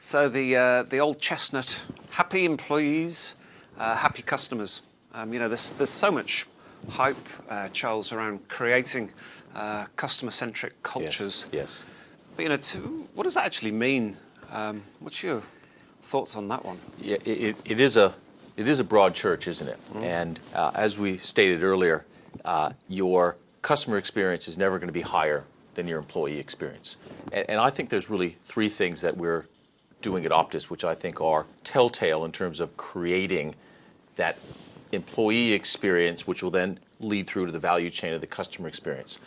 So the old chestnut, happy employees, happy customers. There's so much hype, Charles, around creating customer-centric cultures. Yes. But what does that actually mean? What's your thoughts on that one? Yeah, it is a broad church, isn't it? And as we stated earlier, your customer experience is never going to be higher than your employee experience. And I think there's really three things that we're doing at Optus, which I think are telltale in terms of creating that employee experience, which will then lead through to the value chain of the customer experience.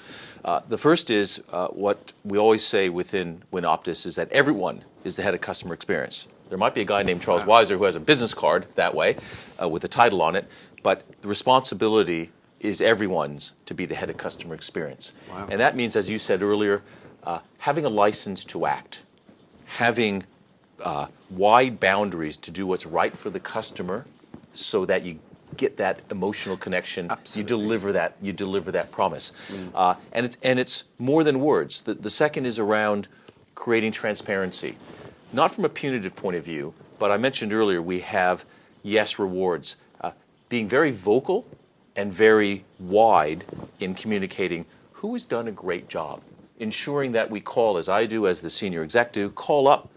The first is what we always say within Optus is that everyone is the head of customer experience. There might be a guy named Charles Weiser who has a business card that way with a title on it, but the responsibility is everyone's to be the head of customer experience. Wow. And that means, as you said earlier, having a license to act, having wide boundaries to do what's right for the customer so that you get that emotional connection. Absolutely. You deliver that promise. And it's more than words. The second is around creating transparency. Not from a punitive point of view, but I mentioned earlier we have yes rewards. Being very vocal and very wide in communicating who has done a great job. Ensuring that we call, as I do, as the senior executive, call up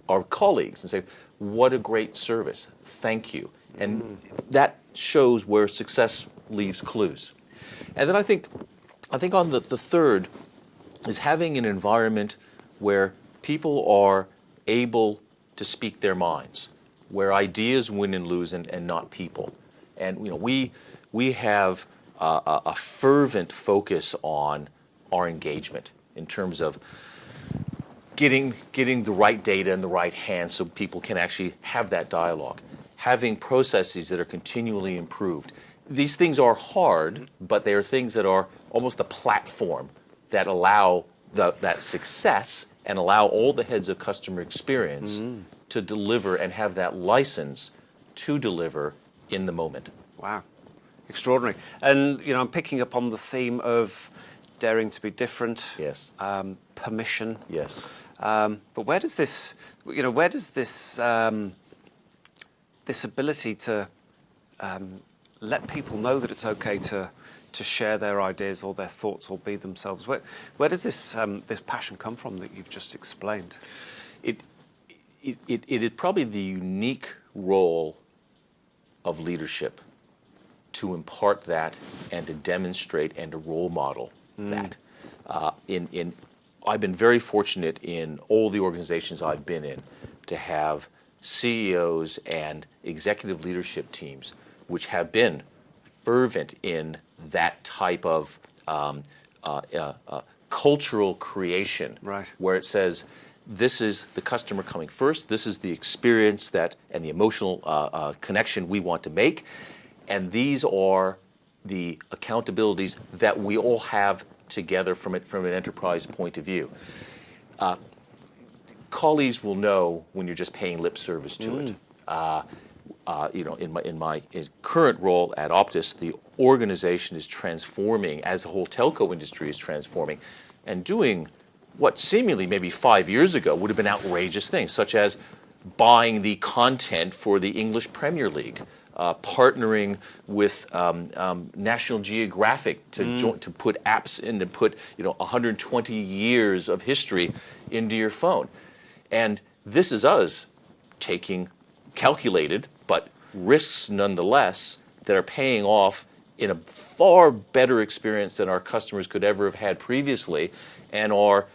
our colleagues and say, what a great service, thank you. And that shows where success leaves clues. And then I think on the third is having an environment where people are able to speak their minds, where ideas win and lose and not people. And we have a fervent focus on our engagement in terms of getting the right data in the right hands so people can actually have that dialogue, having processes that are continually improved. These things are hard, but they are things that are almost a platform that allow that success and allow all the heads of customer experience to deliver and have that license to deliver in the moment. Wow, extraordinary. And I'm picking up on the theme of daring to be different. Yes. Permission. Yes. But where does this this ability to let people know that it's okay to share their ideas or their thoughts or be themselves, where does this passion come from that you've just explained? It is probably the unique role of leadership to impart that and to demonstrate and to role model that. I've been very fortunate in all the organizations I've been in to have CEOs and executive leadership teams which have been fervent in that type of cultural creation, right, where it says, this is the customer coming first, this is the experience and the emotional connection we want to make, and these are the accountabilities that we all have together from an enterprise point of view. Colleagues will know when you're just paying lip service to it. In my current role at Optus, the organization is transforming as the whole telco industry is transforming, and doing what seemingly maybe 5 years ago would have been outrageous things, such as buying the content for the English Premier League, partnering with National Geographic to put apps in, to put 120 years of history into your phone. And this is us taking calculated but risks nonetheless that are paying off in a far better experience than our customers could ever have had previously, and are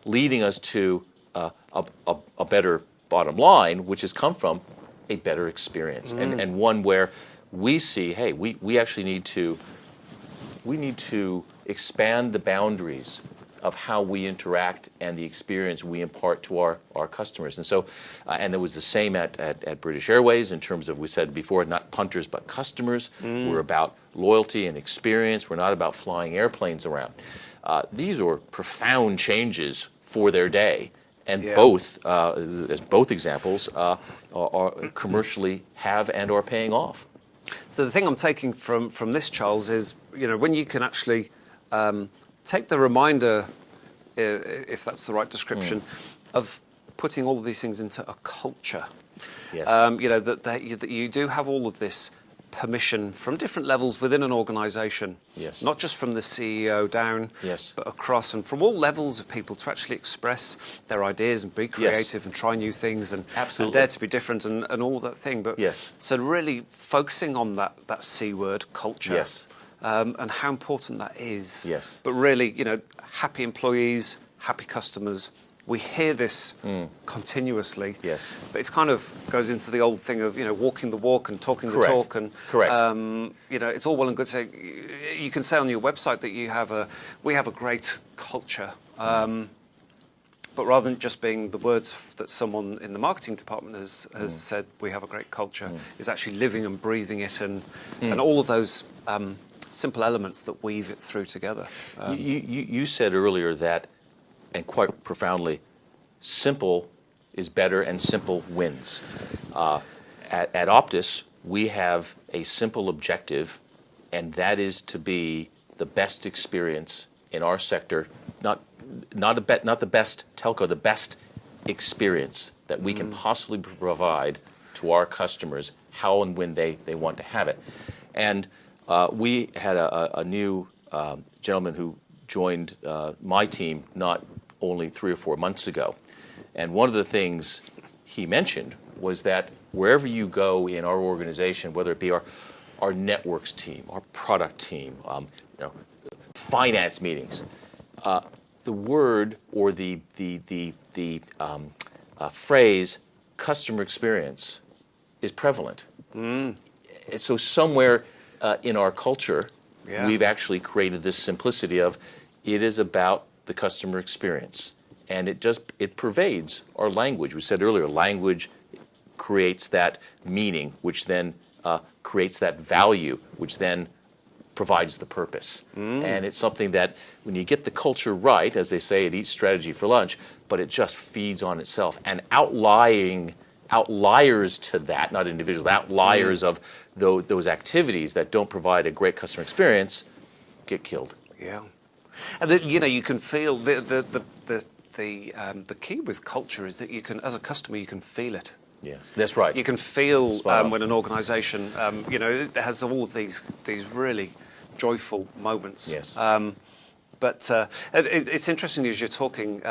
leading us to a better bottom line, which has come from a better experience, and one where we see, hey, we actually need to expand the boundaries of how we interact and the experience we impart to our customers. And so, and it was the same at British Airways in terms of, we said before, not punters but customers. We're about loyalty and experience. We're not about flying airplanes around. These are profound changes for their day. And both, as both examples, are commercially have and are paying off. So the thing I'm taking from this, Charles, is when you can actually take the reminder, if that's the right description, of putting all of these things into a culture. Yes. That you do have all of this permission from different levels within an organisation, Yes. not just from the CEO down, Yes. but across and from all levels of people to actually express their ideas and be creative and try new things and Absolutely. dare to be different and all that thing. But Yes. so really focusing on that C word, culture, Yes. and how important that is. Yes. But really, happy employees, happy customers. We hear this continuously. Yes. But it's kind of goes into the old thing of, walking the walk and talking the Correct. talk. And, Correct. it's all well and good saying, you can say on your website that we have a great culture. But rather than just being the words that someone in the marketing department has said, we have a great culture, is actually living and breathing it and all of those simple elements that weave it through together. You said earlier that, and quite profoundly, simple is better and simple wins. At Optus, we have a simple objective, and that is to be the best experience in our sector, not the best telco, the best experience that we can possibly provide to our customers, how and when they want to have it. And we had a new gentleman who joined my team not only 3 or 4 months ago. And one of the things he mentioned was that wherever you go in our organization, whether it be our networks team, our product team, finance meetings, the word or the phrase customer experience is prevalent. So somewhere in our culture, we've actually created this simplicity of it is about the customer experience, and it pervades our language. We said earlier, language creates that meaning, which then creates that value, which then provides the purpose. And it's something that when you get the culture right, as they say, it eats strategy for lunch, but it just feeds on itself. And outliers to that, not individuals, outliers of those activities that don't provide a great customer experience get killed. Yeah. And you can feel the key with culture is that you can, as a customer, you can feel it. Yes, that's right. You can feel when an organisation, it has all of these really joyful moments. Yes. But it's interesting as you're talking.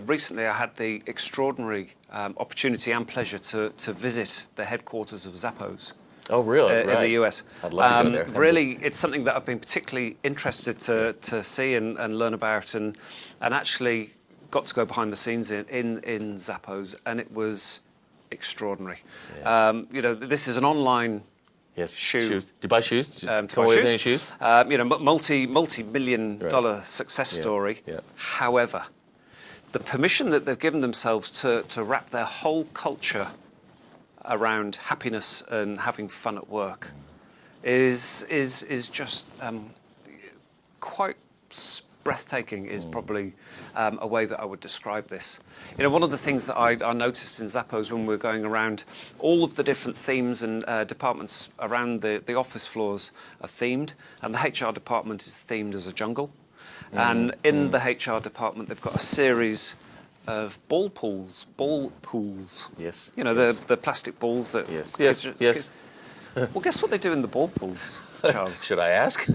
Recently, I had the extraordinary opportunity and pleasure to visit the headquarters of Zappos. Oh, really? In the US. I'd love to go there. Really, it's something that I've been particularly interested to see and learn about, and actually got to go behind the scenes in Zappos, and it was extraordinary. Yeah. This is an online shoe. Shoes. Did you buy shoes? To buy shoes. Any shoes? Multi-million-dollar success story. Yeah. However, the permission that they've given themselves to wrap their whole culture around happiness and having fun at work is just quite breathtaking. Is probably a way that I would describe this. One of the things that I noticed in Zappos when we were going around, all of the different themes and departments around the office floors are themed, and the HR department is themed as a jungle. And in the HR department, they've got a series of ball pools. Yes. The plastic balls that. Yes. Yes. Well, guess what they do in the ball pools, Charles? Should I ask?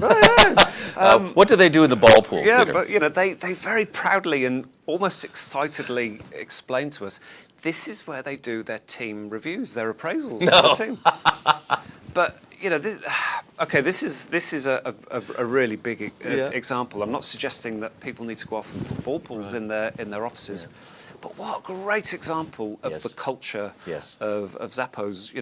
What do they do in the ball pools? Yeah, Peter? but they very proudly and almost excitedly explain to us this is where they do their team reviews, their appraisals of the team. But this is a really big example. I'm not suggesting that people need to go off and put ball pools in their offices. Yeah. But what a great example of the culture of Zappos,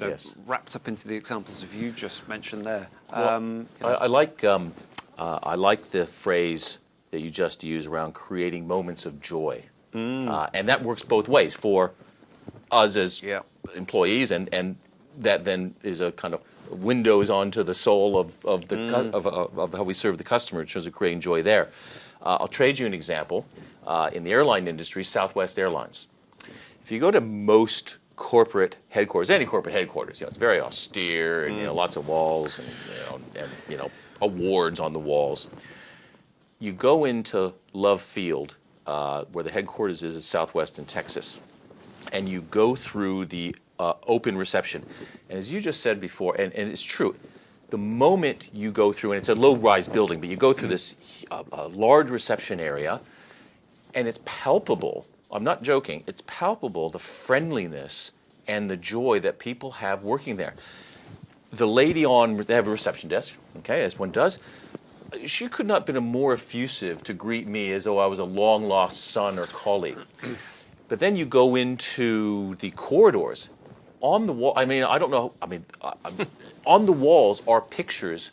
wrapped up into the examples of you just mentioned there. Well, I like the phrase that you just used around creating moments of joy, and that works both ways for us as employees, and that then is a kind of windows onto the soul of how we serve the customer in terms of creating joy there. I'll trade you an example. In the airline industry, Southwest Airlines. If you go to most corporate headquarters, any corporate headquarters, it's very austere and lots of walls and awards on the walls. You go into Love Field, where the headquarters is at Southwest in Texas. and you go through the open reception. And as you just said before, and it's true, the moment you go through, and it's a low-rise building, but you go through this large reception area, and it's palpable, I'm not joking, it's palpable, the friendliness and the joy that people have working there. The lady they have a reception desk, okay, as one does. She could not have been more effusive to greet me as though I was a long-lost son or colleague. But then you go into the corridors. On the wall, I mean, I don't know, on the walls are pictures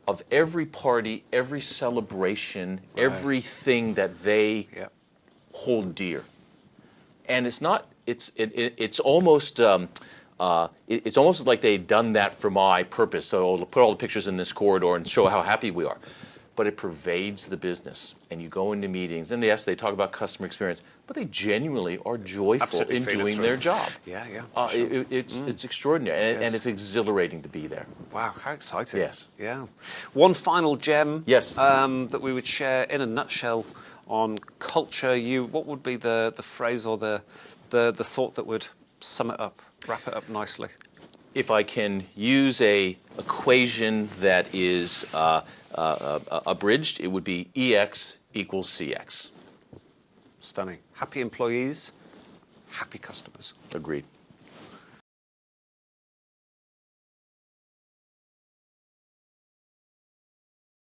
of every party, every celebration, Right. everything that they Yeah. hold dear. And it's not, it's almost, it's almost like they'd done that for my purpose. So I'll put all the pictures in this corridor and show how happy we are. But it pervades the business. And you go into meetings, and yes, they talk about customer experience, but they genuinely are joyful Absolutely in feel it doing through. their job. Yeah, yeah. Sure. It's extraordinary, and Yes. it's exhilarating to be there. Wow, how exciting. Yes. Yeah. One final gem Yes. that we would share in a nutshell on culture. What would be the phrase or the thought that would sum it up, wrap it up nicely? If I can use a equation that is abridged, it would be EX equals CX. Stunning. Happy employees, happy customers. Agreed.